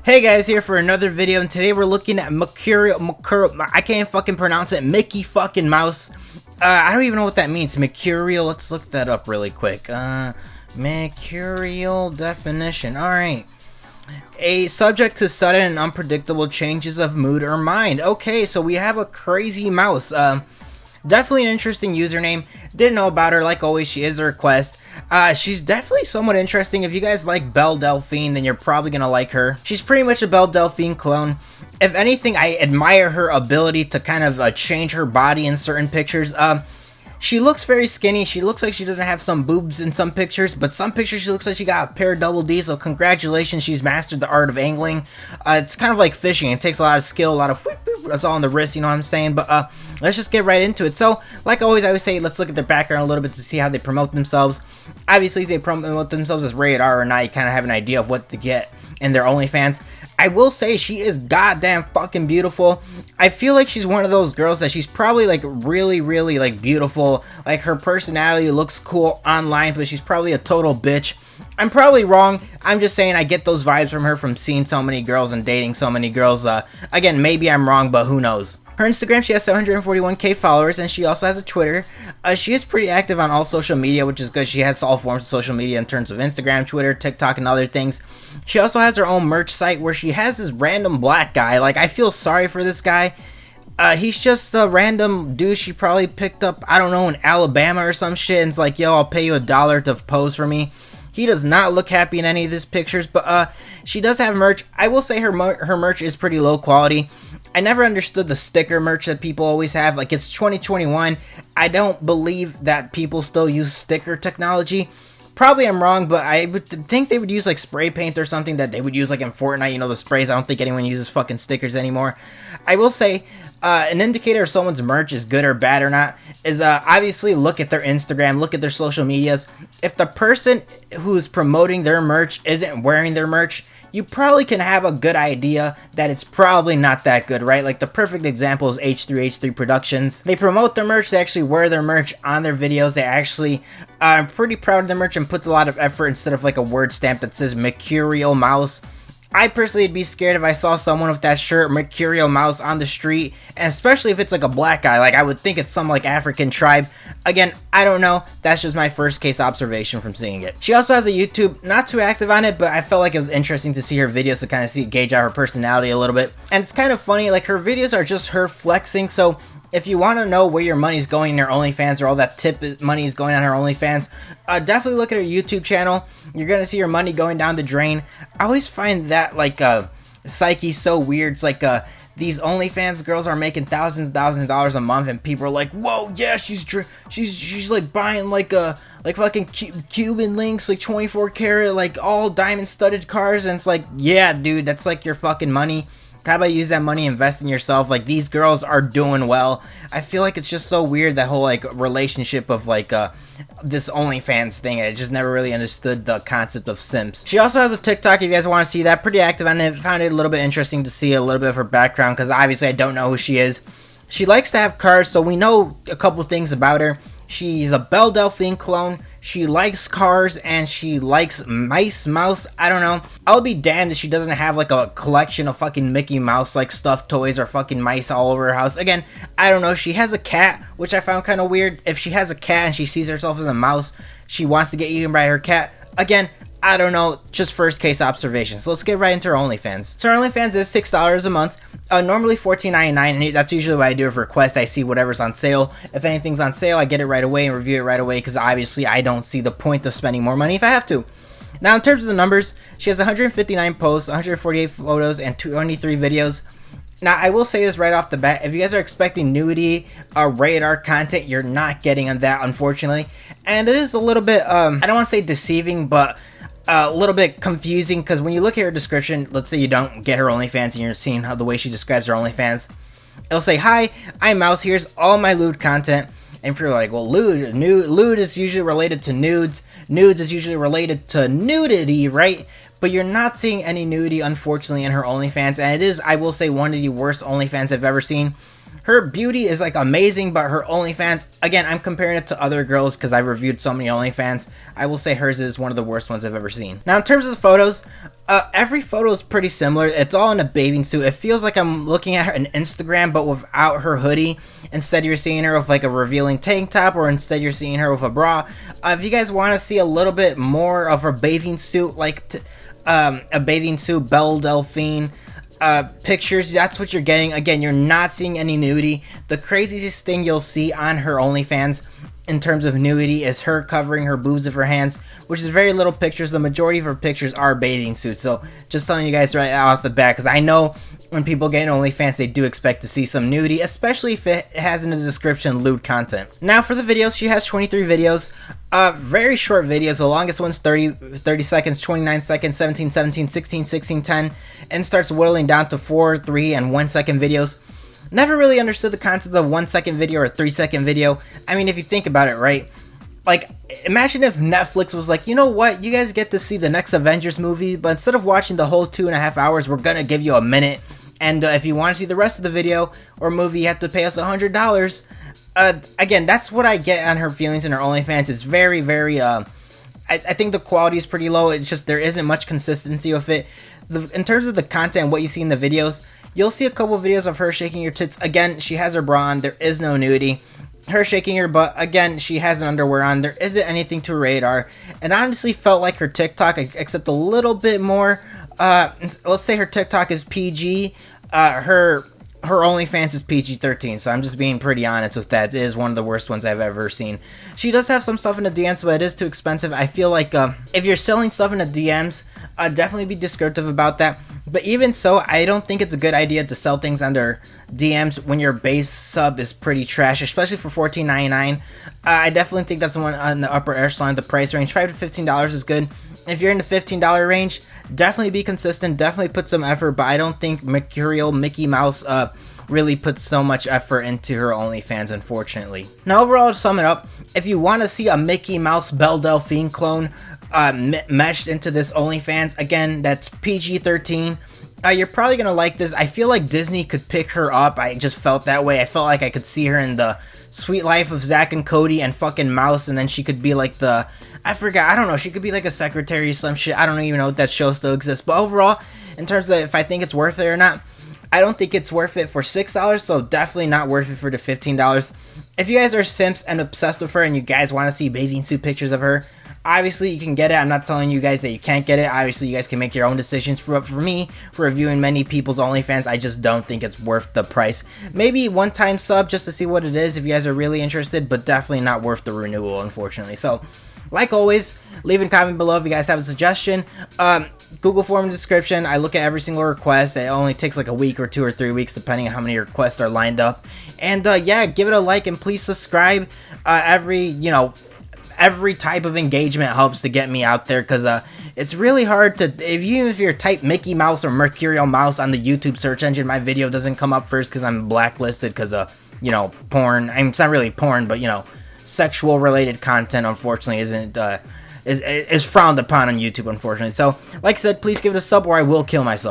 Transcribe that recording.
Hey guys, here for another video, and today we're looking at I can't fucking pronounce it, Mickey fucking Mouse. I don't even know what that means, Mercurial. Let's look that up really quick. Mercurial definition. Alright. A subject to sudden and unpredictable changes of mood or mind. Okay, so we have a crazy mouse. Definitely an interesting username. Didn't know about her. Like always, she is a request. She's definitely somewhat interesting. If you guys like Belle Delphine, then you're probably gonna like her. She's pretty much a Belle Delphine clone. If anything, I admire her ability to kind of change her body in certain pictures. She looks very skinny. She looks like she doesn't have some boobs in some pictures, but some pictures she looks like she got a pair of double D's, so congratulations, she's mastered the art of angling. It's kind of like fishing. It takes a lot of skill, a lot of whoop, whoop, that's all on the wrist, you know what I'm saying? But let's just get right into it. So, like always, I would say, let's look at their background a little bit to see how they promote themselves. Obviously, if they promote themselves as rated R or not, you kind of have an idea of what to get in their OnlyFans. I will say she is goddamn fucking beautiful. I feel like she's one of those girls that she's probably like really like beautiful. Like her personality looks cool online, but she's probably a total bitch. I'm probably wrong. I'm just saying I get those vibes from her from seeing so many girls and dating so many girls. Again, maybe I'm wrong, but who knows. Her Instagram, she has 741k followers, and she also has a Twitter. She is pretty active on all social media, which is good. She has all forms of social media in terms of Instagram, Twitter, TikTok, and other things. She also has her own merch site where she has this random black guy. Like, I feel sorry for this guy. He's just a random dude she probably picked up, I don't know, in Alabama or some shit, and it's like, yo, I'll pay you $1 to pose for me. He does not look happy in any of these pictures, but she does have merch. I will say her merch is pretty low quality. I never understood the sticker merch that people always have. Like, it's 2021. I don't believe that people still use sticker technology. Probably I'm wrong, but I would think they would use like spray paint or something that they would use like in Fortnite, you know, the sprays. I don't think anyone uses fucking stickers anymore. I will say an indicator if someone's merch is good or bad or not is obviously look at their Instagram, look at their social medias. If the person who's promoting their merch isn't wearing their merch, you probably can have a good idea that it's probably not that good, right? Like the perfect example is H3H3 Productions. They promote their merch, they actually wear their merch on their videos. They actually are pretty proud of their merch and puts a lot of effort instead of like a word stamp that says Mercurial Mouse. I personally would be scared if I saw someone with that shirt, Mercurial Mouse, on the street, and especially if it's like a black guy. Like, I would think it's some like African tribe. Again, I don't know. That's just my first case observation from seeing it. She also has a YouTube, not too active on it, but I felt like it was interesting to see her videos to kind of gauge out her personality a little bit. And it's kind of funny, like her videos are just her flexing, so if you want to know where your money's going in her OnlyFans, or all that tip money is going on her OnlyFans, definitely look at her YouTube channel. You're going to see her money going down the drain. I always find that, like, psyche so weird. It's like, these OnlyFans girls are making thousands of dollars a month, and people are like, whoa, yeah, she's like buying, like fucking Cuban links, like 24 karat, like, all diamond-studded cars, and it's like, yeah, dude, that's, like, your fucking money. How about you use that money, invest in yourself? Like, these girls are doing well. I feel like it's just so weird, that whole, like, relationship of, like, this OnlyFans thing. I just never really understood the concept of simps. She also has a TikTok, if you guys want to see that. Pretty active on it. Found it a little bit interesting to see a little bit of her background, because obviously I don't know who she is. She likes to have cars, so we know a couple things about her. She's a Belle Delphine clone. She likes cars, and she likes mouse. I don't know. I'll be damned if she doesn't have like a collection of fucking Mickey Mouse like stuffed toys or fucking mice all over her house. Again, I don't know. She has a cat, which I found kind of weird. If she has a cat and she sees herself as a mouse, she wants to get eaten by her cat. Again, I don't know, just first case observation. So let's get right into her OnlyFans. So her OnlyFans is $6 a month. Normally $14.99, and that's usually what I do for requests. I see whatever's on sale. If anything's on sale, I get it right away and review it right away, because obviously I don't see the point of spending more money if I have to. Now, in terms of the numbers, she has 159 posts, 148 photos, and 23 videos. Now, I will say this right off the bat. If you guys are expecting nudity or rated R content, you're not getting on that, unfortunately. And it is a little bit, I don't want to say deceiving, but a little bit confusing, because when you look at her description, let's say you don't get her OnlyFans and you're seeing how the way she describes her OnlyFans, it'll say, hi, I'm Mouse, here's all my lewd content. And people are like, well, lewd is usually related to nudes. Nudes is usually related to nudity, right? But you're not seeing any nudity, unfortunately, in her OnlyFans. And it is, I will say, one of the worst OnlyFans I've ever seen. her beauty is like amazing, but her OnlyFans, again, I'm comparing it to other girls because I've reviewed so many OnlyFans. I will say hers is one of the worst ones I've ever seen. Now, in terms of the photos, every photo is pretty similar. It's all in a bathing suit. It feels like I'm looking at her on Instagram, but without her hoodie. Instead, you're seeing her with like a revealing tank top, or instead you're seeing her with a bra. If you guys want to see a little bit more of her bathing suit, like a bathing suit Belle Delphine pictures, that's what you're getting. Again, you're not seeing any nudity. The craziest thing you'll see on her OnlyFans in terms of nudity is her covering her boobs with her hands, which is very little pictures. The majority of her pictures are bathing suits. So just telling you guys right off the bat, because I know when people get OnlyFans, they do expect to see some nudity, especially if it has in the description lewd content. Now for the videos, she has 23 videos, very short videos. The longest one's 30 seconds, 29 seconds, 17, 17, 16, 16, 10, and starts whittling down to 4, 3, and 1 second videos. Never really understood the concept of 1 second video or 3 second video. I mean, if you think about it, right? Like, imagine if Netflix was like, you know what, you guys get to see the next Avengers movie, but instead of watching the whole 2.5 hours, we're gonna give you a minute. And if you want to see the rest of the video or movie, you have to pay us $100. Again, that's what I get on her feelings in her OnlyFans. It's very, very, I think the quality is pretty low. It's just there isn't much consistency with it. In terms of the content, what you see in the videos, you'll see a couple videos of her shaking her tits. Again, she has her bra on. There is no nudity. Her shaking her butt. Again, she has an underwear on. There isn't anything to radar. And honestly felt like her TikTok, except a little bit more. Let's say her TikTok is PG. Her OnlyFans is PG-13, so I'm just being pretty honest with that. It is one of the worst ones I've ever seen. She does have some stuff in the DMs, but it is too expensive. I feel like if you're selling stuff in the DMs, definitely be descriptive about that. But even so, I don't think it's a good idea to sell things under DMs when your base sub is pretty trash, especially for $14.99. I definitely think that's the one on the upper echelon. The price range, $5 to $15 is good. If you're in the $15 range, definitely be consistent, definitely put some effort, but I don't think Mercurial Mickey Mouse really puts so much effort into her OnlyFans, unfortunately. Now, overall, to sum it up, if you want to see a Mickey Mouse Belle Delphine clone meshed into this OnlyFans, again, that's PG-13. You're probably going to like this. I feel like Disney could pick her up. I just felt that way. I felt like I could see her in the Sweet Life of Zack and Cody and fucking Mouse, and then she could be like the... I forgot, I don't know, she could be like a secretary or some shit. I don't even know if that show still exists. But overall, in terms of if I think it's worth it or not, I don't think it's worth it for $6, so definitely not worth it for the $15. If you guys are simps and obsessed with her and you guys want to see bathing suit pictures of her, obviously you can get it. I'm not telling you guys that you can't get it. Obviously, you guys can make your own decisions. For me, for reviewing many people's OnlyFans, I just don't think it's worth the price. Maybe one-time sub just to see what it is if you guys are really interested, but definitely not worth the renewal, unfortunately. So, like always, leave a comment below if you guys have a suggestion. Google form in the description. I look at every single request. It only takes like a week or 2 or 3 weeks depending on how many requests are lined up. And yeah, give it a like and please subscribe. Every type of engagement helps to get me out there, because it's really hard to, if you type Mickey Mouse or Mercurial Mouse on the YouTube search engine, my video doesn't come up first because I'm blacklisted because porn. I mean, it's not really porn, but sexual related content unfortunately is frowned upon on YouTube, unfortunately. So like I said, please give it a sub or I will kill myself.